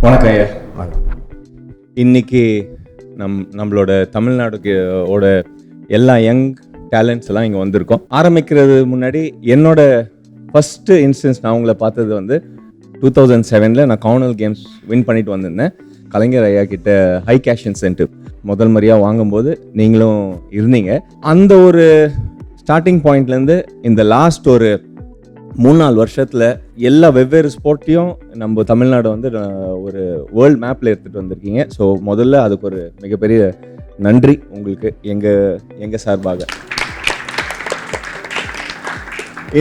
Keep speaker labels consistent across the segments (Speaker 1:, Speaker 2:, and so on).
Speaker 1: வணக்கம் ஐயா. இன்னைக்கு நம்மளோட தமிழ்நாடுக்கு எல்லா யங் டேலண்ட்ஸ் எல்லாம் இங்கே வந்திருக்கோம். ஆரம்பிக்கிறது முன்னாடி என்னோட ஃபஸ்ட்டு இன்ஸ்டன்ஸ் நான் உங்களை பார்த்தது வந்து 2007 நான் காமன்வெல்த் கேம்ஸ் வின் பண்ணிட்டு வந்திருந்தேன். கலைஞர் ஐயா கிட்ட ஹை கேஷ் இன்சென்டிவ் முதல் முறையாக வாங்கும்போது நீங்களும் இருந்தீங்க. அந்த ஒரு ஸ்டார்டிங் பாயிண்ட்லேருந்து இந்த லாஸ்ட் ஒரு 3-4 வருஷத்தில் எல்லா வெவ்வேறு ஸ்போர்ட்டையும் நம்ம தமிழ்நாடு வந்து ஒரு வேர்ல்டு மேப்பில் எடுத்துகிட்டு வந்திருக்கீங்க. ஸோ முதல்ல அதுக்கு ஒரு மிகப்பெரிய நன்றி உங்களுக்கு எங்கள் சார்பாக.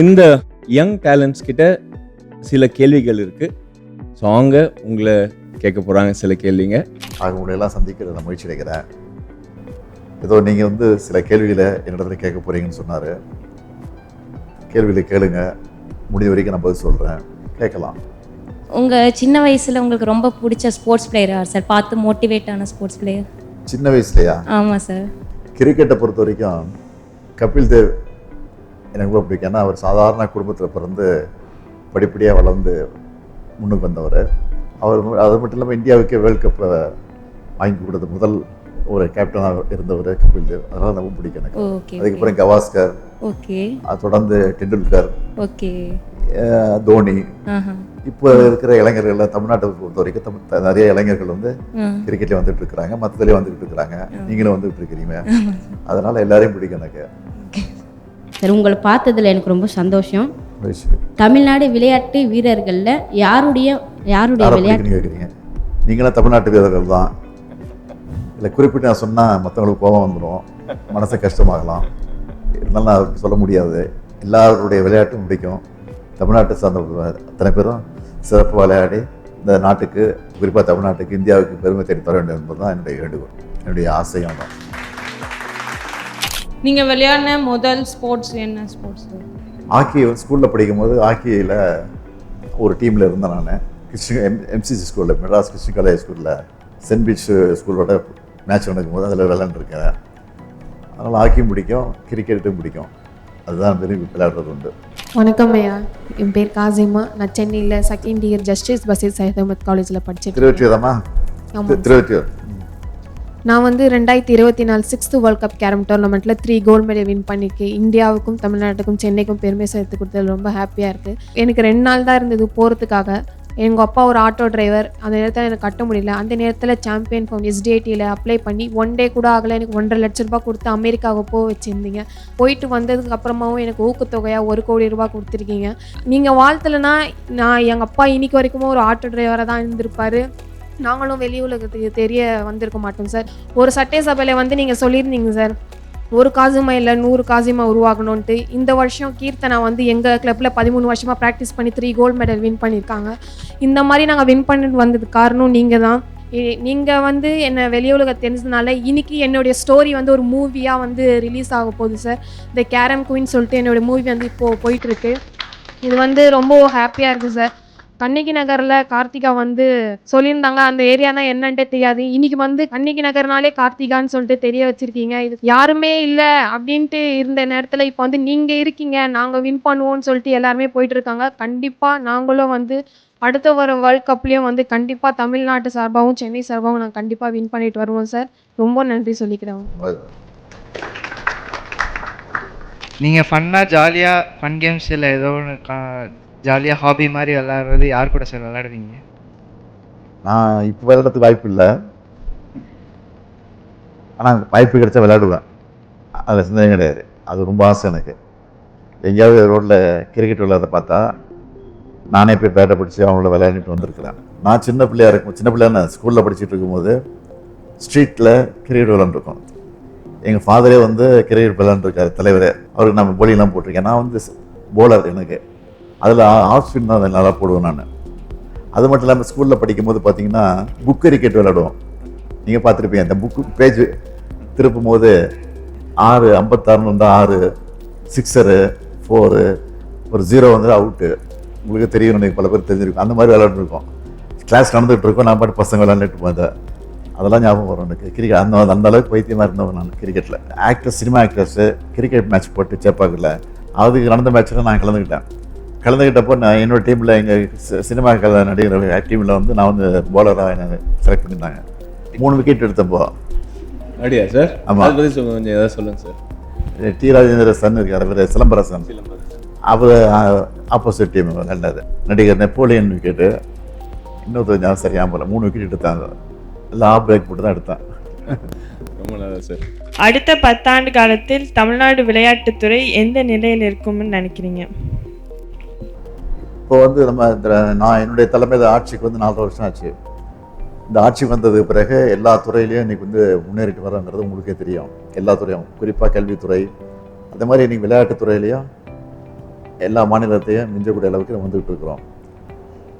Speaker 1: இந்த யங் டேலண்ட்ஸ் கிட்ட சில கேள்விகள் இருக்குது. ஸோ அவங்க உங்களை கேட்க போகிறாங்க சில கேள்விங்க.
Speaker 2: அவங்களெல்லாம் சந்திக்கிற நான் முயற்சி எடுக்கிறேன். ஏதோ நீங்கள் வந்து சில கேள்விகளை என்னிடத்துல கேட்க போகிறீங்கன்னு சொன்னார். கேள்விகளை கேளுங்க, முடிஞ்ச வரைக்கும் நான் பதில் சொல்கிறேன், கேட்கலாம்.
Speaker 3: உங்கள் சின்ன வயசில் உங்களுக்கு ரொம்ப பிடிச்ச ஸ்போர்ட்ஸ் பிளேயர் யார் சார்? பார்த்து மோட்டிவேட் ஆன ஸ்போர்ட்ஸ் பிளேயர்
Speaker 2: சின்ன வயசுலையா?
Speaker 3: ஆமாம் சார்.
Speaker 2: கிரிக்கெட்டை பொறுத்த வரைக்கும் கபில் தேவ் எனக்கு ரொம்ப பிடிக்கும். ஏன்னா அவர் சாதாரண குடும்பத்தில் பிறந்து படிப்படியாக வளர்ந்து முன்னுக்கு வந்தவர். அவர் அது மட்டும் இல்லாமல் இந்தியாவுக்கே வேர்ல்டு கப்பை வாங்கி கொடுத்த முதல் ஒரு கேப்டனாக இருந்தவர் கபில் தேவ். அதனால் ரொம்ப பிடிக்கும் எனக்கு. அதுக்கப்புறம் கவாஸ்கர்,
Speaker 3: ஓகே,
Speaker 2: அது தொடர்ந்து டெண்டுல்கர்,
Speaker 3: ஓகே,
Speaker 2: தோனி. இப்போ இருக்கிற இளைஞர்கள் தமிழ்நாட்டை பொறுத்த வரைக்கும் நிறைய இளைஞர்கள் வந்து கிரிக்கெட்லேயே வந்துட்டு இருக்கிறாங்க, மற்றதுலேயே வந்துட்டு இருக்கிறாங்க, நீங்களும் வந்துட்டு இருக்கிறீங்க. அதனால எல்லாரையும் பிடிக்கும் எனக்கு.
Speaker 4: சார், உங்களை பார்த்ததில் எனக்கு ரொம்ப சந்தோஷம். தமிழ்நாடு விளையாட்டு வீரர்களில் யாருடைய விளையாட்டு
Speaker 2: கேட்குறீங்க? நீங்களாம் தமிழ்நாட்டு வீரர்கள் தான். இல்லை குறிப்பிட்டு நான் சொன்னால் மற்றவங்களுக்கு கோபம் வந்துடும், மனசை கஷ்டமாகலாம். இருந்தாலும் நான் சொல்ல முடியாது. எல்லாருடைய விளையாட்டும் பிடிக்கும். தமிழ்நாட்டை சார்ந்த அத்தனை பேரும் சிறப்பு விளையாடி இந்த நாட்டுக்கு, குறிப்பாக தமிழ்நாட்டுக்கு, இந்தியாவுக்கு பெருமை தேடி தர வேண்டும் என்பது தான் என்னுடைய வேண்டுகோள், என்னுடைய ஆசையும் தான்.
Speaker 5: நீங்கள் விளையாடின முதல் ஸ்போர்ட்ஸ் என்ன ஸ்போர்ட்ஸ்?
Speaker 2: ஹாக்கி ஸ்கூலில் படிக்கும்போது ஹாக்கியில் ஒரு டீமில் இருந்தேன் நான். எம்சிசி ஸ்கூலில், மெட்ராஸ் கிருஷ்ண காலேஜ் ஸ்கூலில் சென்ட் பீச் ஸ்கூலோட மேட்ச் நடக்கும்போது அதில் விளையாண்டுருக்கேன். அதனால் ஹாக்கியும் பிடிக்கும், கிரிக்கெட்டும் பிடிக்கும். அதுதான் விரும்பி விளையாடுறது உண்டு.
Speaker 6: வணக்கம் ஐயா, என் பேர் காசிமா. நான் சென்னையில் second year Justice Basheer Syed Ahmed காலேஜில் படித்தேன்.
Speaker 2: திருவற்றியூரமா? திருவற்றியூர்.
Speaker 6: நான் வந்து 2024 6th வேர்ல்ட் கப் கேரம் டோர்னமெண்ட்டில் 3 கோல்டு மெடல் வின் பண்ணியிருக்கேன். இந்தியாவுக்கும் தமிழ்நாட்டுக்கும் சென்னைக்கும் பெருமை சேர்த்து கொடுத்தது ரொம்ப ஹாப்பியாக இருக்குது. எனக்கு 2 நாள் தான் இருந்தது போகிறதுக்காக. எங்கள் அப்பா ஒரு ஆட்டோ டிரைவர். அந்த நேரத்தில் எனக்கு கட்ட முடியல. அந்த நேரத்தில் சாம்பியன் ஃபார்ம் SDITயில் அப்ளை பண்ணி 1 டே கூட ஆகலை. எனக்கு 1.5 லட்ச ரூபா கொடுத்து அமெரிக்காவுக்கு போக வச்சுருந்தீங்க. போயிட்டு வந்ததுக்கு அப்புறமாவும் எனக்கு ஊக்கத்தொகையாக 1 கோடி ரூபா கொடுத்துருக்கீங்க. நீங்கள் வாழ்த்தலைன்னா நான் எங்கள் அப்பா இன்னைக்கு வரைக்கும் ஒரு ஆட்டோ டிரைவராக தான் இருந்திருப்பார். நாங்களும் வெளி உலகத்துக்கு தெரிய வந்திருக்க மாட்டோம் சார். ஒரு சட்டசபையில் வந்து நீங்கள் சொல்லியிருந்தீங்க சார், ஒரு காசிமா இல்லை 100 காசிமா உருவாகணுன்ட்டு. இந்த வருஷம் கீர்த்தனா வந்து எங்கள் கிளப்பில் 13 வருஷமாக ப்ராக்டிஸ் பண்ணி 3 கோல்டு மெடல் வின் பண்ணியிருக்காங்க. இந்த மாதிரி நாங்கள் வின் பண்ணிட்டு வந்ததுக்கு காரணம் நீங்கள் தான். நீங்கள் வந்து என்னை வெளி உலகம் தெரிஞ்சதுனால இன்றைக்கி என்னுடைய ஸ்டோரி வந்து ஒரு மூவியாக வந்து ரிலீஸ் ஆக போகுது சார். த கேரம் குயின் சொல்லிட்டு என்னுடைய மூவி வந்து இப்போது போயிட்டுருக்கு. இது வந்து ரொம்ப ஹாப்பியாக இருக்குது சார். கண்ணகி நகரில் கார்த்திகா வந்து சொல்லியிருந்தாங்க, அந்த ஏரியானா என்னன்ட்டே தெரியாது. இன்னைக்கு வந்து கண்ணகி நகர்னாலே கார்த்திகான்னு சொல்லிட்டு தெரிய வச்சிருக்கீங்க. இது யாருமே இல்லை அப்படின்ட்டு இருந்த நேரத்தில் இப்போ வந்து நீங்கள் இருக்கீங்க, நாங்கள் வின் பண்ணுவோம்னு சொல்லிட்டு எல்லாருமே போயிட்டு இருக்காங்க. கண்டிப்பாக நாங்களும் வந்து அடுத்த வர வேர்ல்ட் கப்லேயும் வந்து கண்டிப்பாக தமிழ்நாட்டு சார்பாகவும் சென்னை சார்பாகவும் நாங்கள் கண்டிப்பாக வின் பண்ணிட்டு வருவோம் சார். ரொம்ப நன்றி சொல்லிக்கிறோம்.
Speaker 7: நீங்கள் ஃபன்னாக ஜாலியாக ஃபன் கேம்ஸ் இல்லை ஏதோ ஒன்று ஜாலியாக ஹாபி மாதிரி விளையாடுறது யார் கூட சார் விளையாடுவீங்க?
Speaker 2: நான் இப்போ விளையாடுறதுக்கு வாய்ப்பு இல்லை, ஆனால் வாய்ப்பு கிடைச்சா விளையாடுவேன். அதில் சிந்தனை கிடையாது. அது ரொம்ப ஆசை எனக்கு. எங்கேயாவது ரோட்டில் கிரிக்கெட் விளையாட பார்த்தா நானே போய் பேட்டை பிடிச்சி அவங்களோட விளையாடிட்டு வந்திருக்கிறேன். நான் சின்ன பிள்ளையாக ஸ்கூலில் படிச்சுட்டு இருக்கும்போது ஸ்ட்ரீட்டில் கிரிக்கெட் விளையாண்டுருக்கோம். எங்கள் ஃபாதரே வந்து கிரிக்கெட் விளையாண்டுருக்காரு, தலைவரே. அவருக்கு நம்ம போலிங்லாம் போட்டிருக்கேன். நான் வந்து போலர். எனக்கு அதில் ஆஃப் ஸ்பின் தான் நல்லா போடுவேன் நான். அது மட்டும் இல்லாமல் ஸ்கூலில் படிக்கும்போது பார்த்தீங்கன்னா புக் கிரிக்கெட் விளையாடுவோம். நீங்கள் பார்த்துருப்பீங்க, அந்த புக்கு பேஜ் திருப்பும் போது 6-56 வந்தால் 6 சிக்ஸரு 4 ஒரு 0 வந்து அவுட்டு. உங்களுக்கு தெரியும், நீங்கள் பல பேர் தெரிஞ்சிருக்கும். அந்த மாதிரி விளையாண்டுருக்கோம். கிளாஸ் நடந்துகிட்டு இருக்கோம், நான் பாட்டு பசங்க விளையாண்டுட்டு போதேன். அதெல்லாம் ஞாபகம் வரும் எனக்கு. கிரிக்கெட் அந்த அளவுக்கு பைத்தியமாக இருந்தவன் நான் கிரிக்கெட்டில். சினிமா ஆக்டர்ஸு கிரிக்கெட் மேட்ச் போட்டு சேப்பாக்கில் அதுக்கு நடந்த மேட்ச்சில் நான் கலந்துக்கிட்டேன். கலந்துக்கிட்டப்போ நான் என்னோட டீமில் எங்கள் சினிமா கலை நடிகர் டீமில் வந்து நான் வந்து பவுலராக எனக்கு செலக்ட் பண்ணியிருந்தாங்க. 3 விக்கெட் எடுத்தப்போ.
Speaker 1: அப்படியா சார்?
Speaker 2: ஆமா.
Speaker 1: அதை பற்றி கொஞ்சம் ஏதாவது சொல்லுங்கள் சார்.
Speaker 2: டி ராஜேந்திர சன் இருக்கார், அவர் சிலம்பரசன், அவர் ஆப்போசிட் டீம் விளையாண்டாரு. நடிகர் நெப்போலியன் விக்கெட்டு, இன்னொருத்தர் ஞாபகம் சரியாக போல 3 விக்கெட் எடுத்தாங்க. எல்லாம் ஆஃப் பிரேக் போட்டு தான் எடுத்தேன்.
Speaker 1: ரொம்ப நல்லா சார்.
Speaker 5: அடுத்த 10 ஆண்டு காலத்தில் தமிழ்நாடு விளையாட்டுத்துறை எந்த நிலையில் இருக்கும்னு நினைக்கிறீங்க?
Speaker 2: இப்போ வந்து நம்ம நான் என்னுடைய தலைமையில் ஆட்சிக்கு வந்து 4 வருஷம் ஆச்சு. இந்த ஆட்சிக்கு வந்ததுக்கு பிறகு எல்லா துறையிலையும் இன்றைக்கி வந்து முன்னேறிட்டு வரோங்கிறது உங்களுக்கே தெரியும். எல்லா துறையும், குறிப்பாக கல்வித்துறை, அதே மாதிரி இன்றைக்கி விளையாட்டுத்துறையிலையும் எல்லா மாநிலத்தையும் மிஞ்சக்கூடிய அளவுக்கு நம்ம வந்துகிட்டு இருக்கிறோம்.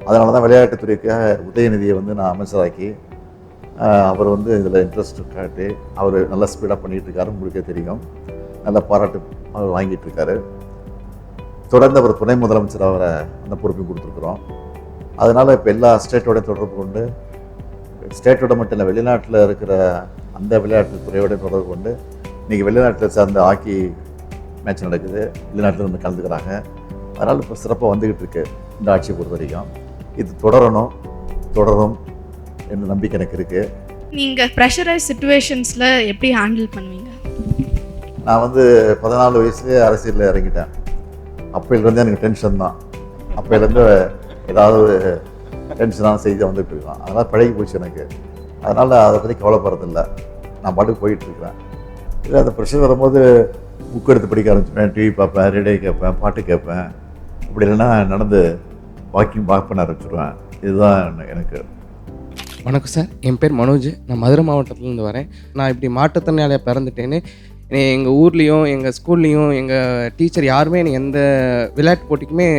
Speaker 2: அதனால தான் விளையாட்டுத்துறைக்காக உதயநிதியை வந்து நான் அமைச்சராக்கி அவர் வந்து இதில் இன்ட்ரெஸ்ட் காட்டி அவர் நல்லா ஸ்பீடாக பண்ணிகிட்டு இருக்காரு. உங்களுக்கே தெரியும். நல்ல பாராட்டு அவர் வாங்கிட்டு இருக்காரு. தொடர்ந்து அவர் துணை முதலமைச்சர் அவரை அந்த பொறுப்பையும் கொடுத்துருக்குறோம். அதனால் இப்போ எல்லா ஸ்டேட்டோட தொடர்பு கொண்டு, ஸ்டேட்டோட மட்டும் இல்லை, வெளிநாட்டில் இருக்கிற அந்த விளையாட்டு துறையோட தொடர்பு கொண்டு, இன்றைக்கி வெளிநாட்டில் சார்ந்த ஹாக்கி மேட்ச் நடக்குது, வெளிநாட்டில் வந்து கலந்துக்கிறாங்க. அதனால் இப்போ சிறப்பாக வந்துக்கிட்டு இருக்கு இந்த ஆட்சியை பொறுத்த வரைக்கும். இது தொடரும் என்ற நம்பிக்கை எனக்கு இருக்குது.
Speaker 8: நீங்கள் ப்ரெஷரைஸ் சுச்சுவேஷன்ஸில் எப்படி ஹேண்டில் பண்ணுவீங்க?
Speaker 2: நான் வந்து 14 வயசுலேயே அரசியலில் இறங்கிட்டேன். அப்போலேருந்து எனக்கு டென்ஷன் தான். அப்போலேருந்து ஏதாவது டென்ஷனான செய்தி வந்துட்டு இருக்கான். அதனால் பழகி போச்சு எனக்கு. அதனால் அதை பற்றி கவலைப்படுறதில்லை. நான் பாட்டுக்கு போயிட்டுருக்கிறேன். இல்லை அந்த ப்ரெஷர் வரும்போது புக் எடுத்து படிக்க ஆரம்பிச்சுப்பேன், டிவி பார்ப்பேன், ரேடியோ கேட்பேன், பாட்டு கேட்பேன். அப்படி இல்லைன்னா நடந்து வாக்கிங் பண்ண ஆரம்பிச்சிடுவேன். இதுதான் எனக்கு.
Speaker 9: வணக்கம் சார், என் பேர் மனோஜ். நான் மதுரை மாவட்டத்துலேருந்து வரேன். நான் இப்படி மாற்றுத்திறனாளியாக பிறந்துட்டேன்னு எங்கள் ஊர்லேயும் எங்கள் ஸ்கூல்லேயும் எங்கள் டீச்சர் யாருமே என்னை எந்த விளையாட்டு போட்டிக்குமே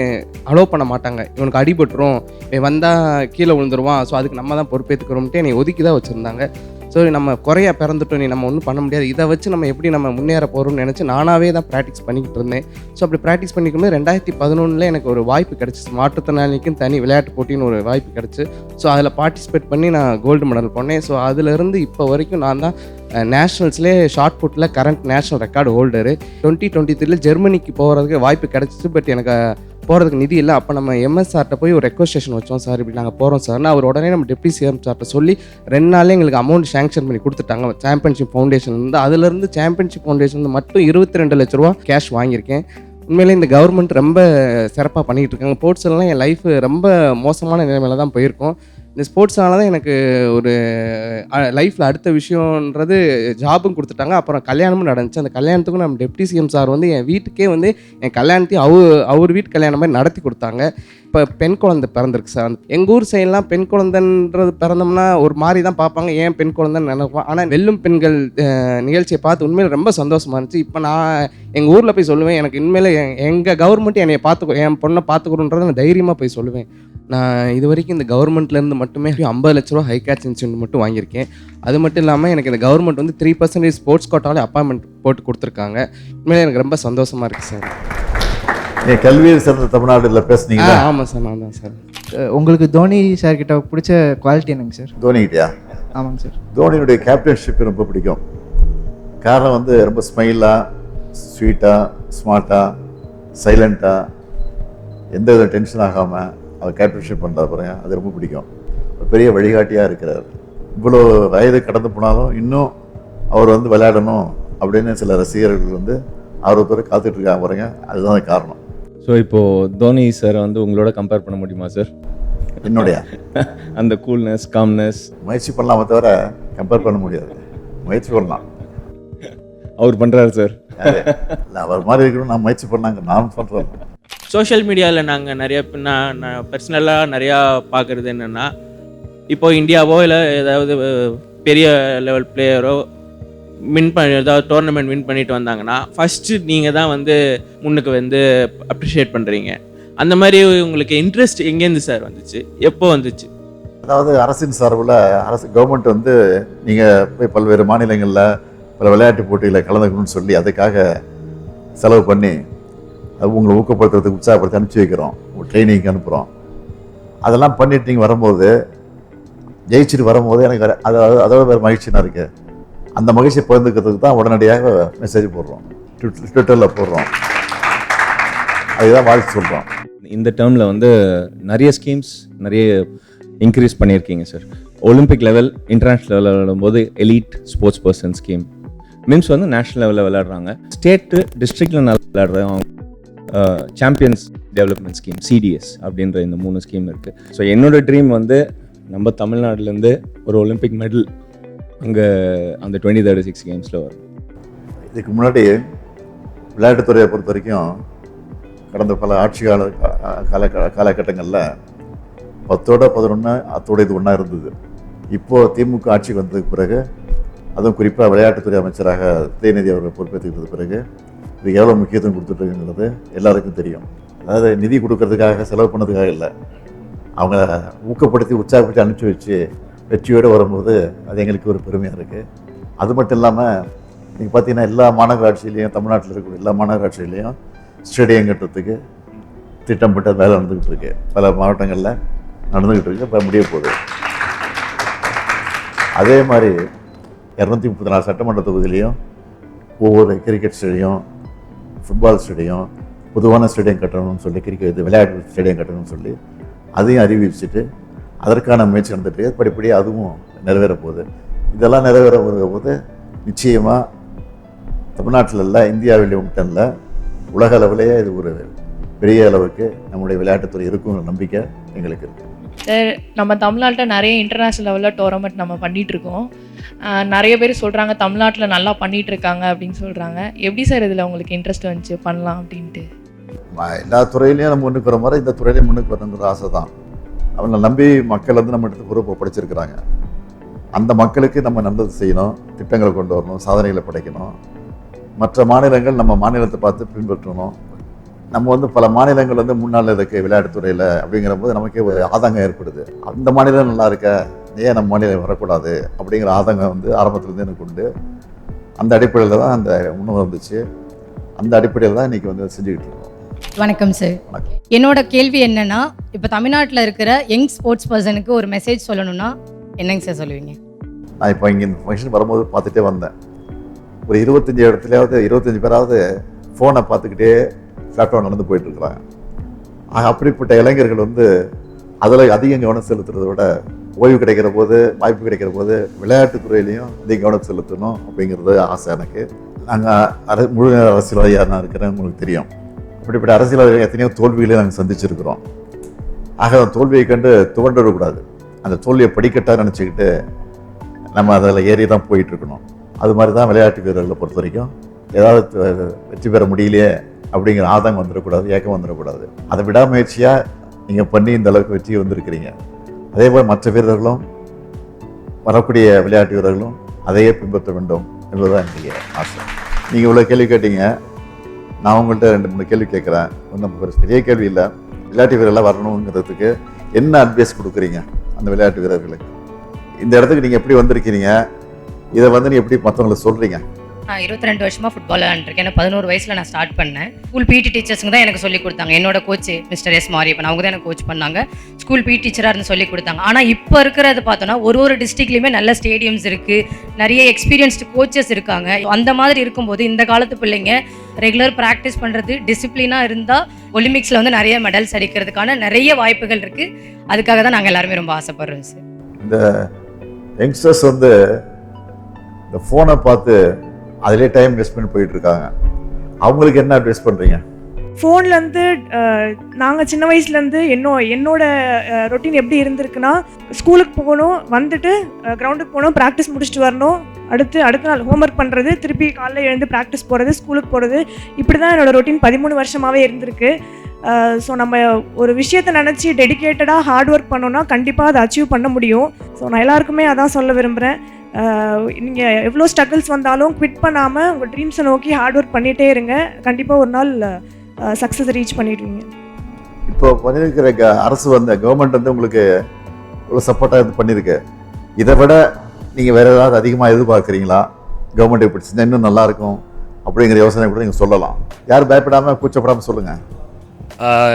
Speaker 9: அலோவ் பண்ண மாட்டாங்க. இவனுக்கு அடிபட்டுரும், இவன் வந்தால் கீழே விழுந்துருவான், ஸோ அதுக்கு நம்ம தான் பொறுப்பேற்றுக்கிறோம்ட்டு என்னை ஒதுக்கி தான் வச்சுருந்தாங்க. ஸோ நம்ம குறையா பிறந்துட்டோம், நீ நம்ம ஒன்றும் பண்ண முடியாது, இதை வச்சு நம்ம எப்படி நம்ம முன்னேற போகிறோம்னு நினச்சி நானாகவே தான் ப்ராக்டிஸ் பண்ணிக்கிட்டு இருந்தேன். ஸோ அப்படி ப்ராக்டிஸ் பண்ணிக்கும்போது 2011 எனக்கு ஒரு வாய்ப்பு கிடச்சிச்சு. மாற்றுத்திறனாளிக்கும் தனி விளையாட்டு போட்டின்னு ஒரு வாய்ப்பு கிடச்சி. ஸோ அதில் பார்ட்டிசிபேட் பண்ணி நான் கோல்டு மெடல் பண்ணேன். ஸோ அதிலேருந்து இப்போ வரைக்கும் நான் தான் நேஷ்னல்ஸ்லேயே ஷார்ட் புட்டில் கரண்ட் நேஷ்னல் ரெக்கார்டு ஹோல்டரு. 2023 ஜெர்மனிக்கு போகிறதுக்கு வாய்ப்பு கிடச்சிச்சு. பட் எனக்கு போகிறதுக்கு நிதி இல்லை. அப்போ நம்ம எம்எஸ்ஆர்ட்ட போய் ஒரு ரெக்வஸ்டேஷன் வச்சோம், சார் இப்படி நாங்கள் போகிறோம் சார்னா அவர் உடனே நம்ம டெப்டி சிஎம் சார்ட்ட சொல்லி 2 நாளே எங்களுக்கு அமௌண்ட் சேங்ஷன் பண்ணி கொடுத்துட்டாங்க. சாம்பியன்ஷிப் ஃபவுண்டேஷன் இருந்து அதுலேருந்து சாம்பியன்ஷிப் ஃபவுண்டேஷன் மட்டும் 22 லட்ச ரூபா கேஷ் வாங்கியிருக்கேன். உண்மையிலே இந்த கவர்மெண்ட் ரொம்ப சிறப்பாக பண்ணிகிட்டு இருக்காங்க. ஸ்போர்ட்ஸ்லாம் என் லைஃப் ரொம்ப மோசமான நிலைமையில தான் போயிருக்கோம். இந்த ஸ்போர்ட்ஸ்னால தான் எனக்கு ஒரு லைஃப்பில் அடுத்த விஷயன்றது ஜாபும் கொடுத்துட்டாங்க. அப்புறம் கல்யாணமும் நடந்துச்சு. அந்த கல்யாணத்துக்கும் நம்ம டெப்டி சிஎம் சார் வந்து என் வீட்டுக்கே வந்து என் கல்யாணத்தையும் அவர் வீட்டு கல்யாணம் மாதிரி நடத்தி கொடுத்தாங்க. இப்போ பெண் குழந்தை பிறந்திருக்கு சார். எங்கள் ஊர் சைட்லாம் பெண் குழந்தைன்றது பிறந்தோம்னா ஒரு மாதிரி தான் பார்ப்பாங்க, ஏன் பெண் குழந்தைன்னு நினைப்போம். ஆனால் வெல்லும் பெண்கள் நிகழ்ச்சியை பார்த்து உண்மையில் ரொம்ப சந்தோஷமாக இருந்துச்சு. இப்போ நான் எங்கள் ஊரில் போய் சொல்லுவேன், எனக்கு உண்மையில் எங்கள் கவர்மெண்ட் என்னை என் பொண்ணை பார்த்துக்கணுன்றதை நான் தைரியமாக போய் சொல்லுவேன். நான் இது வரைக்கும் இந்த கவர்மெண்ட்லேருந்து மட்டுமே 50 லட்ச ரூபா ஹை கேட்ச் இன்சென்டிவ் மட்டும் வாங்கியிருக்கேன். அது மட்டும் இல்லாமல் எனக்கு இந்த கவர்மெண்ட் வந்து 3% ஸ்போர்ட்ஸ் கோட்டாவில் அப்பாயின்மெண்ட் போட்டு கொடுத்துருக்காங்க. உண்மையிலே எனக்கு ரொம்ப சந்தோஷமாக இருக்குது சார்.
Speaker 2: கல்வியில் சிறந்த தமிழ்நாட்டில் பேசுனீங்க.
Speaker 9: ஆமாம் சார், நான் தான் சார்.
Speaker 7: உங்களுக்கு தோனி சார் கிட்ட பிடிச்ச குவாலிட்டி என்னங்க சார்?
Speaker 2: தோனிக்கிட்டயா?
Speaker 7: ஆமாங்க சார்.
Speaker 2: தோனியுடைய கேப்டன்ஷிப் ரொம்ப பிடிக்கும். காரணம் வந்து ரொம்ப ஸ்மைலாக, ஸ்வீட்டாக, ஸ்மார்ட்டாக, சைலண்ட்டாக, எந்த வித டென்ஷன் ஆகாமல் அவர் கேப்டன்ஷிப் பண்ணுறாரு பாருங்க, அது ரொம்ப பிடிக்கும். ஒரு பெரிய வழிகாட்டியாக இருக்கிறார். இவ்வளோ வயது கடந்து போனாலும் இன்னும் அவர் வந்து விளையாடணும் அப்படின்னு சில ரசிகர்கள் வந்து ஆர்வத்தோடு காத்துட்ருக்காங்க பாருங்க, அதுதான் காரணம்.
Speaker 1: ஸோ இப்போது தோனி சார் வந்து உங்களோட கம்பேர் பண்ண முடியுமா சார்?
Speaker 2: என்னுடைய
Speaker 1: அந்த கூல்னஸ், காம்னஸ்
Speaker 2: முயற்சி பண்ணலாமே தவிர கம்பேர் பண்ண முடியாது. முயற்சி பண்ணலாம்,
Speaker 1: அவர் பண்ணுறாரு சார்.
Speaker 2: இல்லை அவர் மாதிரி இருக்கணும், நான் முயற்சி பண்ணாங்க, நான் பண்ணுறேன்.
Speaker 10: சோஷியல் மீடியாவில் நாங்கள் நிறைய நான் பர்சனலாக நிறையா பார்க்குறது என்னென்னா, இப்போது இந்தியாவோ இல்லை ஏதாவது பெரிய லெவல் பிளேயரோ ஏதாவது டோர்னமெண்ட் வின் பண்ணிட்டு வந்தாங்கன்னா ஃபஸ்ட்டு நீங்கள் தான் வந்து முன்னுக்கு வந்து அப்ரிஷியேட் பண்ணுறீங்க. அந்த மாதிரி உங்களுக்கு இன்ட்ரெஸ்ட் எங்கேருந்து சார் வந்துச்சு, எப்போ வந்துச்சு?
Speaker 2: அதாவது அரசின் சார்பில் கவர்மெண்ட் வந்து நீங்கள் போய் பல்வேறு மாநிலங்களில் பல விளையாட்டு போட்டியில் கலந்துக்கணும்னு சொல்லி அதுக்காக செலவு பண்ணி அது உங்களை ஊக்கப்படுத்துறதுக்கு உற்சாகப்படுத்தி அனுப்பிச்சி வைக்கிறோம், ட்ரைனிங்க்கு அனுப்புகிறோம். அதெல்லாம் பண்ணிட்டு நீங்கள் வரும்போது ஜெயிச்சுட்டு வரும்போது எனக்கு அதோட வேறு மகிழ்ச்சினா இருக்குது. அந்த மகிழ்ச்சியை பகிர்ந்துக்கிறதுக்கு தான் உடனடியாக மெசேஜ் போடுறோம், ட்விட்டரில் போடுறோம், அதுதான் வாழ்த்து சொல்கிறோம்.
Speaker 1: இந்த டேர்மில் வந்து நிறைய ஸ்கீம்ஸ் நிறைய இன்க்ரீஸ் பண்ணியிருக்கீங்க சார். ஒலிம்பிக் லெவல் இன்டர்நேஷ்னல் லெவலில் விளையாடும்போது elite sports person scheme, memes வந்து நேஷ்னல் லெவலில் விளையாடுறாங்க, ஸ்டேட்டு டிஸ்ட்ரிக்டில் நல்லா விளையாடுறவங்க சாம்பியன்ஸ் டெவலப்மெண்ட் ஸ்கீம் CDS அப்படின்ற இந்த 3 ஸ்கீம் இருக்குது. ஸோ என்னோடய ட்ரீம் வந்து நம்ம தமிழ்நாட்டிலேருந்து ஒரு ஒலிம்பிக் மெடல் அங்கே அந்த 2036 கேம்ஸில் வரும்.
Speaker 2: இதுக்கு முன்னாடி விளையாட்டுத்துறையை பொறுத்த வரைக்கும் கடந்த பல ஆட்சி காலகட்டங்களில் 10ஓட 11 அத்தோட இது ஒன்றா இருந்தது. இப்போது திமுக ஆட்சிக்கு வந்ததுக்கு பிறகு, அதுவும் குறிப்பாக விளையாட்டுத்துறை அமைச்சராக உதயநிதி அவர்கள் பொறுப்பேற்றுக்கிட்டது பிறகு இதுக்கு எவ்வளோ முக்கியத்துவம் கொடுத்துட்ருக்குங்கிறது எல்லாருக்கும் தெரியும். அதாவது நிதி கொடுக்கறதுக்காக செலவு பண்ணதுக்காக இல்லை, அவங்க ஊக்கப்படுத்தி உற்சாகப்படுத்தி அனுப்பிச்சி வச்சு வெற்றியோடு வரும்போது அது எங்களுக்கு ஒரு பெருமையாக இருக்குது. அது மட்டும் இல்லாமல் நீங்கள் பார்த்தீங்கன்னா எல்லா மாநகராட்சியிலையும், தமிழ்நாட்டில் இருக்கக்கூடிய எல்லா மாநகராட்சியிலையும் ஸ்டேடியம் கட்டுறதுக்கு திட்டமிட்ட வேலை நடந்துக்கிட்டு இருக்கு. பல மாவட்டங்களில் நடந்துக்கிட்டு இருக்கு, இப்போ முடிய போகுது. அதே மாதிரி 234 சட்டமன்ற தொகுதியிலையும் ஒவ்வொரு கிரிக்கெட் ஸ்டேடியம், ஃபுட்பால் ஸ்டேடியம், பொதுவான ஸ்டேடியம் கட்டணும்னு சொல்லி, கிரிக்கெட் விளையாட்டு ஸ்டேடியம் கட்டணும்னு சொல்லி அதையும் அறிவிச்சுட்டு அதற்கான முயற்சி நடந்துட்டு படிப்படியாக அதுவும் நிறைவேற போகுது. இதெல்லாம் நிறைவேற போது நிச்சயமாக தமிழ்நாட்டில் இல்லை, இந்தியாவிலேயே மட்டும் இல்லை, உலக அளவிலேயே இது ஒரு பெரிய அளவுக்கு நம்முடைய விளையாட்டுத்துறை இருக்குங்கிற நம்பிக்கை எங்களுக்கு இருக்குது.
Speaker 11: சார், நம்ம தமிழ்நாட்டில் நிறைய இன்டர்நேஷ்னல் லெவலில் டோர்னமெண்ட் நம்ம பண்ணிகிட்ருக்கோம். நிறைய பேர் சொல்கிறாங்க தமிழ்நாட்டில் நல்லா பண்ணிகிட்டு இருக்காங்க அப்படின்னு சொல்கிறாங்க. எப்படி சார் இதில் உங்களுக்கு இன்ட்ரெஸ்ட் வந்துச்சு பண்ணலாம் அப்படின்ட்டு?
Speaker 2: எல்லா துறையிலையும் நம்ம முன்னுக்கு வர மாதிரி இந்த துறையிலையும் முன்னுக்கு வரணுங்கிற ஆசை தான். அவங்களை நம்பி மக்கள் வந்து நம்ம இடத்துக்கு பொறுப்பை படைச்சிருக்கிறாங்க. அந்த மக்களுக்கு நம்ம நல்லது செய்யணும், திட்டங்களை கொண்டு வரணும், சாதனைகளை படைக்கணும். மற்ற மாநிலங்கள் நம்ம மாநிலத்தை பார்த்து பின்பற்றணும். நம்ம வந்து பல மாநிலங்கள் வந்து முன்னால் இருக்கு விளையாட்டுத்துறையில் அப்படிங்கிற போது நமக்கே ஒரு ஆதங்கம் ஏற்படுது. அந்த மாநிலம் நல்லா இருக்க, ஏன் நம்ம மாநிலம் வரக்கூடாது அப்படிங்கிற ஆதங்கம் வந்து ஆரம்பத்துலேருந்து எனக்கு உண்டு. அந்த அடிப்படையில் தான் அந்த உணவு வந்துச்சு. அந்த அடிப்படையில் தான் இன்றைக்கி வந்து செஞ்சுக்கிட்டு இருக்கோம்.
Speaker 12: வணக்கம் சார். என்னோட கேள்வி என்னன்னா, இப்போ தமிழ்நாட்டில் இருக்கிற யங் ஸ்போர்ட்ஸ் பர்சனுக்கு ஒரு மெசேஜ் சொல்லணும்னா என்னங்க சார் சொல்லுவீங்க?
Speaker 2: நான் இப்போ இங்கே இந்த ஃபங்க்ஷன் வரும்போது பார்த்துட்டே வந்தேன். ஒரு 25 இடத்துலையாவது 25 பேராவது ஃபோனை பார்த்துக்கிட்டே பிளாட்ஃபார்ம் நடந்து போயிட்டுருக்குறாங்க. அப்படிப்பட்ட இளைஞர்கள் வந்து அதில் அதிகம் கவனம் செலுத்துறதை விட ஓய்வு கிடைக்கிற போது, வாய்ப்பு கிடைக்கிற போது விளையாட்டுத்துறையிலையும் அதிக கவனம் செலுத்தணும் அப்படிங்கிறது ஆசை எனக்கு. நாங்கள் முழு அரசியல்வாதியாக நான் இருக்கிறேன், உங்களுக்கு தெரியும். அப்படிப்பட்ட அரசியல்வாதிகள் எத்தனையோ தோல்விகளை நாங்கள் சந்திச்சிருக்கிறோம். ஆக அந்த தோல்வியை கண்டு துவண்டுவிடக்கூடாது. அந்த தோல்வியை படிக்கட்டாக நினச்சிக்கிட்டு நம்ம அதில் ஏறி தான் போயிட்டுருக்கணும். அது மாதிரி தான் விளையாட்டு வீரர்களை பொறுத்த வரைக்கும் ஏதாவது வெற்றி பெற முடியலையே அப்படிங்கிற ஆதங்கம் வந்துடக்கூடாது, ஏக்கம் வந்துடக்கூடாது. அதை விடாமுயற்சியாக நீங்கள் பண்ணி இந்த அளவுக்கு வெற்றி வந்திருக்கிறீங்க. அதே போல் மற்ற வீரர்களும், வரக்கூடிய விளையாட்டு வீரர்களும் அதையே பின்பற்ற வேண்டும் என்பதுதான் என்னுடைய ஆசை. நீங்கள் இவ்வளோ கேள்வி கேட்டீங்க, நான் உங்கள்கிட்ட 2-3 கேள்வி கேட்குறேன். ஒன்றும் பெரிய கேள்வி இல்லை. விளையாட்டு வீரர்களாக வரணுங்கிறதுக்கு என்ன அட்வைஸ் கொடுக்குறீங்க அந்த விளையாட்டு வீரர்களுக்கு? இந்த இடத்துக்கு நீங்கள் எப்படி வந்திருக்கிறீங்க, இதை வந்து நீ எப்படி மற்றவங்களுக்கு சொல்கிறீங்க?
Speaker 12: நான் 22 வருஷமாக ஃபுட்பால் விளையாண்டுருக்கேன். எனக்கு 11 வயசில் நான் ஸ்டார்ட் பண்ணேன். ஸ்கூல் PT டீச்சர்ஸுங்க தான் எனக்கு சொல்லிக் கொடுத்தாங்க. என்னோட கோச் மிஸ்டர் S மாரியப்பன், அவங்க தான் எனக்கு கோச் பண்ணாங்க. ஸ்கூல் PT டீச்சராக இருந்து சொல்லிக் கொடுத்தாங்க. ஆனால் இப்போ இருக்கிறது பார்த்தோன்னா ஒரு டிஸ்ட்ரிக்ட்லேயுமே நல்ல ஸ்டேடியம்ஸ் இருக்குது, நிறைய எக்ஸ்பீரியன்ஸ்டு கோச்சஸ் இருக்காங்க. அந்த மாதிரி இருக்கும்போது இந்த காலத்து பிள்ளைங்க ரெகுலர் ப்ராக்டிஸ் பண்ணுறது, டிசிப்ளினாக இருந்தால் ஒலிம்பிக்ஸில் வந்து நிறைய மெடல்ஸ் அடிக்கிறதுக்கான நிறைய வாய்ப்புகள் இருக்குது. அதுக்காக தான் நாங்கள் எல்லாருமே ரொம்ப ஆசைப்படுறோம் சார்.
Speaker 2: இந்த யங்ஸ்டர்ஸ் வந்து இந்த ஃபோனை பார்த்து அதிலே டைம் வேஸ்ட் பண்ணி போயிட்டு இருக்காங்க. அவங்களுக்கு என்ன அட்வைஸ் பண்ணுறீங்க?
Speaker 5: ஃபோன்லேருந்து நாங்கள் சின்ன வயசுலேருந்து என்னோட ரொட்டீன் எப்படி இருந்திருக்குன்னா, ஸ்கூலுக்கு போகணும், வந்துட்டு கிரவுண்டுக்கு போகணும், ப்ராக்டிஸ் முடிச்சுட்டு வரணும், அடுத்த நாள் ஹோம்ஒர்க் பண்ணுறது, திருப்பி காலைல எழுந்து ப்ராக்டிஸ் போகிறது, ஸ்கூலுக்கு போகிறது, இப்படி தான் என்னோடய ரொட்டீன் 13 வருஷமாகவே இருந்திருக்கு. ஸோ நம்ம ஒரு விஷயத்தை நினச்சி டெடிக்கேட்டடாக ஹார்ட் ஒர்க் பண்ணோன்னா கண்டிப்பாக அதை அச்சீவ் பண்ண முடியும். ஸோ நான் எல்லாருக்குமே அதான் சொல்ல விரும்புகிறேன். நீங்கள் எவ்வளோ ஸ்ட்ரகிள்ஸ் வந்தாலும் குவிட் பண்ணாமல் உங்கள் ட்ரீம்ஸை நோக்கி ஹார்ட் ஒர்க் பண்ணிகிட்டே இருங்க. கண்டிப்பாக ஒரு நாள் சக்ஸஸ் ரீச் பண்ணிடுவீங்க.
Speaker 2: இப்போ பண்ணியிருக்கிற அரசு வந்து கவர்மெண்ட் வந்து உங்களுக்கு இவ்வளோ சப்போர்ட்டாக இது பண்ணியிருக்கு. இதை விட நீங்கள் வேறு ஏதாவது அதிகமாக எதிர்பார்க்குறீங்களா? கவர்மெண்ட் இப்படி செஞ்சால் இன்னும் நல்லாயிருக்கும் அப்படிங்கிற யோசனை கூட நீங்கள் சொல்லலாம். யாரும் பயப்படாமல் கூச்சப்படாமல் சொல்லுங்கள்.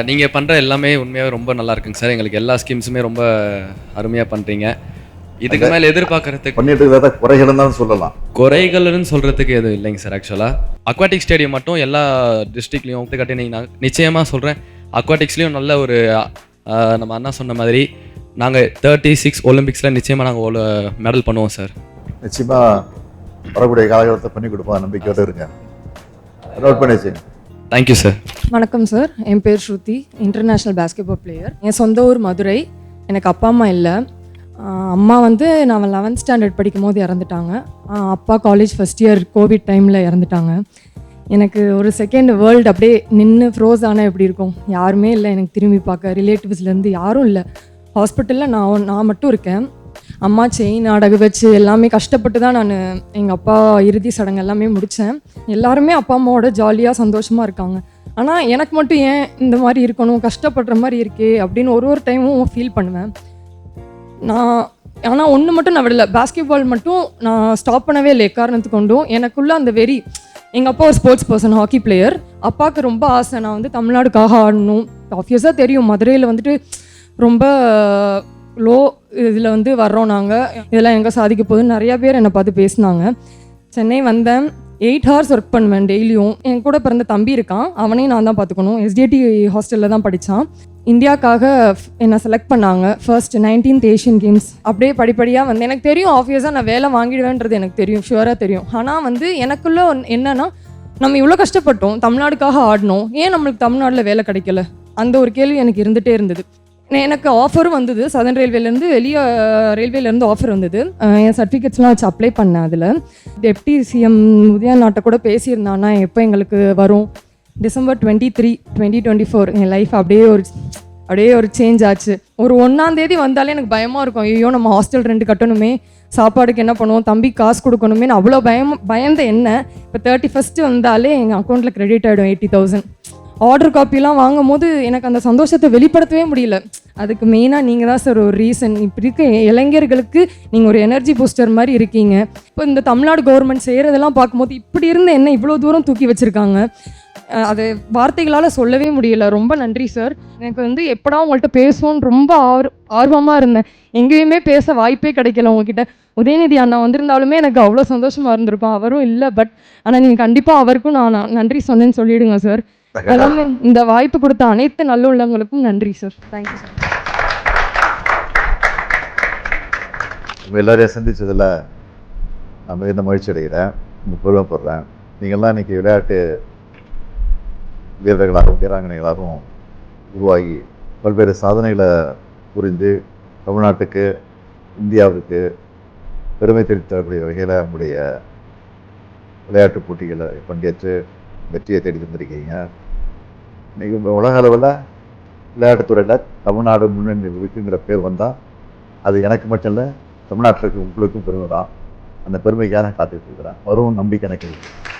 Speaker 13: நீங்கள் பண்ணுற எல்லாமே உண்மையாகவே ரொம்ப நல்லா இருக்குங்க சார். எங்களுக்கு எல்லா ஸ்கீம்ஸுமே ரொம்ப அருமையாக பண்ணுறீங்க. இதுக்கு மேலே எதிர்பார்க்கறதுக்கு
Speaker 2: பண்ணிட்டு இருக்கிறத குறைகள் தான் சொல்லலாம்.
Speaker 13: குறைகள்னு சொல்கிறதுக்கு எதுவும் இல்லைங்க சார். ஆக்சுவலாக அக்வாட்டிக் ஸ்டேடியம் மட்டும் எல்லா டிஸ்ட்ரிக்ட்லையும் கட்டி நான் நிச்சயமாக சொல்கிறேன், அக்வாட்டிக்ஸ்லேயும் நல்ல ஒரு நம்ம அண்ணா சொன்ன மாதிரி நாங்கள் 36 ஒலிம்பிக்ஸில் நிச்சயமாக நாங்கள் மெடல் பண்ணுவோம் சார்.
Speaker 2: நிச்சயமாக வரக்கூடிய காலகட்டத்தை பண்ணி கொடுப்போம், நம்பிக்கையோடு இருங்க. நோட் பண்ணி வச்சுங்க.
Speaker 13: Thank you sir.
Speaker 14: வணக்கம் சார், என் பேர் ஸ்ருதி, இன்டர்நேஷ்னல் பேஸ்கெட்பால் பிளேயர். என் சொந்த ஊர் மதுரை. எனக்கு அப்பா அம்மா இல்லை. அம்மா வந்து நான் 11th ஸ்டாண்டர்ட் படிக்கும் போது இறந்துட்டாங்க. அப்பா காலேஜ் ஃபஸ்ட் இயர் கோவிட் டைமில் இறந்துட்டாங்க. எனக்கு ஒரு செகண்ட் வேர்ல்டு அப்படியே நின்று ஃப்ரோஸ் ஆனால் எப்படி இருக்கும், யாருமே இல்லை எனக்கு திரும்பி பார்க்க, ரிலேட்டிவ்ஸ்லேருந்து யாரும் இல்லை. ஹாஸ்பிட்டலில் நான் மட்டும் இருக்கேன். அம்மா செயின் அடகு வச்சு எல்லாமே கஷ்டப்பட்டு தான் நான் எங்கள் அப்பா இறுதி சடங்கு எல்லாமே முடித்தேன். எல்லாருமே அப்பா அம்மாவோட ஜாலியாக சந்தோஷமாக இருக்காங்க. ஆனால் எனக்கு மட்டும் ஏன் இந்த மாதிரி இருக்கணும், கஷ்டப்படுற மாதிரி இருக்கே அப்படின்னு ஒரு டைமும் ஃபீல் பண்ணுவேன். ஆனால் ஒன்று மட்டும் நான் விடலை, பாஸ்கெட்பால் மட்டும் நான் ஸ்டாப் பண்ணவே இல்லை எக்காரணத்துக்கு கொண்டும். எனக்குள்ளே அந்த வெறி, எங்கள் அப்பா ஒரு ஸ்போர்ட்ஸ் பர்சன், ஹாக்கி பிளேயர். அப்பாவுக்கு ரொம்ப ஆசை நான் வந்து தமிழ்நாடுக்காக ஆடணும். ஆப்வியஸாக தெரியும் மதுரையில் வந்துட்டு ரொம்ப லோ இதில் வந்து வர்றோம் நாங்கள், இதெல்லாம் எங்கே சாதிக்க போகுதுன்னு நிறையா பேர் என்னை பார்த்து பேசினாங்க. சென்னை வந்தேன், 8 hours ஒர்க் பண்ணுவேன் டெய்லியும். என் கூட பிறந்த தம்பி இருக்கான், அவனையும் நான் தான் பார்த்துக்கணும். SDT ஹாஸ்டலில் தான் படித்தான். இந்தியாவுக்காக என்னை செலக்ட் பண்ணாங்க ஃபர்ஸ்ட் 19th ஏஷியன் கேம்ஸ். அப்படியே படிப்படியாக வந்து எனக்கு தெரியும் ஆப்வியஸாக நான் வேலை வாங்கிடுவேன்றது எனக்கு தெரியும், ஷுவராக தெரியும். ஆனால் வந்து எனக்குள்ளே என்னென்னா, நம்ம இவ்வளோ கஷ்டப்பட்டோம், தமிழ்நாடுக்காக ஆடணும், ஏன் நம்மளுக்கு தமிழ்நாட்டில் வேலை கிடைக்கல, அந்த ஒரு கேள்வி எனக்கு இருந்துகிட்டே இருந்தது. எனக்கு ஆஃபரும் வந்தது, சதர்ன் ரயில்வேலேருந்து, வெளியே ரயில்வேலேருந்து ஆஃபர் வந்தது. என் சர்டிஃபிகேட்ஸ்லாம் வச்சு அப்ளை பண்ணேன். அதில் டெப்டி சிஎம் உதயநாட்டை கூட பேசியிருந்தான்னா எப்போ எங்களுக்கு வரும், December 23, 2024 என் லைஃப் அப்படியே ஒரு சேஞ்ச் ஆச்சு. ஒரு 1ஆம் தேதி வந்தாலே எனக்கு பயமாக இருக்கும், ஐயோ நம்ம ஹாஸ்டல் ரெண்ட் கட்டணுமே, சாப்பாடுக்கு என்ன பண்ணுவோம், தம்பி காசு கொடுக்கணுமே, அவ்வளோ பயந்த என்ன. இப்போ 31st வந்தாலே எங்கள் அக்கௌண்ட்டில் கிரெடிட் ஆகிடும் 80,000. ஆர்டர் காப்பிலாம் வாங்கும் போது எனக்கு அந்த சந்தோஷத்தை வெளிப்படுத்தவே முடியல. அதுக்கு மெயினாக நீங்கள் தான் சார் ஒரு ரீசன். இப்படி இருக்க இளைஞர்களுக்கு நீங்கள் ஒரு எனர்ஜி பூஸ்டர் மாதிரி இருக்கீங்க. இப்போ இந்த தமிழ்நாடு கவர்மெண்ட் செய்கிறதெல்லாம் பார்க்கும்போது இப்படி இருந்த என்ன இவ்வளோ தூரம் தூக்கி வச்சுருக்காங்க, அது வார்த்தைகளால் சொல்லவே முடியல. ரொம்ப நன்றி சார். எனக்கு வந்து எப்படா உங்கள்கிட்ட பேசுவோன்னு ரொம்ப ஆர்வமாக இருந்தேன். எங்கேயுமே பேச வாய்ப்பே கிடைக்கல உங்ககிட்ட. உதயநிதி அண்ணா வந்திருந்தாலுமே எனக்கு அவ்வளோ சந்தோஷமாக இருந்திருக்கும், அவரும் இல்லை. பட் ஆனால் நீங்கள் கண்டிப்பாக அவருக்கும் நான் நன்றி சொன்னேன்னு சொல்லிவிடுங்க சார். எல்லாமே இந்த வாய்ப்பு கொடுத்த அனைத்து நல்லுள்ளவங்களுக்கும் நன்றி சார். Thank you sir.
Speaker 2: நம்ம எல்லாரையும் சந்தித்ததில் நான் மிகுந்த மகிழ்ச்சி அடைகிறேன், ரொம்ப பெருமைப்படுறேன். நீங்கள்லாம் இன்றைக்கி விளையாட்டு வீரர்களாகவும் வீராங்கனைகளாகவும் உருவாகி பல்வேறு சாதனைகளை புரிந்து தமிழ்நாட்டுக்கு, இந்தியாவுக்கு பெருமை தெரிவித்தக்கூடிய வகையில் நம்முடைய விளையாட்டுப் போட்டிகளை பங்கேற்று வெற்றியை தேடி தந்திருக்கீங்க. இன்றைக்கி உலக அளவில் விளையாட்டுத்துறையில் தமிழ்நாடு முன்னணி இருக்குங்கிற பேர் வந்தால் அது எனக்கு மட்டும் இல்லை, தமிழ்நாட்டில் உங்களுக்கும் பெருமை தான். அந்த பெருமைக்காக நான் காத்துட்டு இருக்கிறேன். வரும் நம்பிக்கை எனக்கு இருக்குது.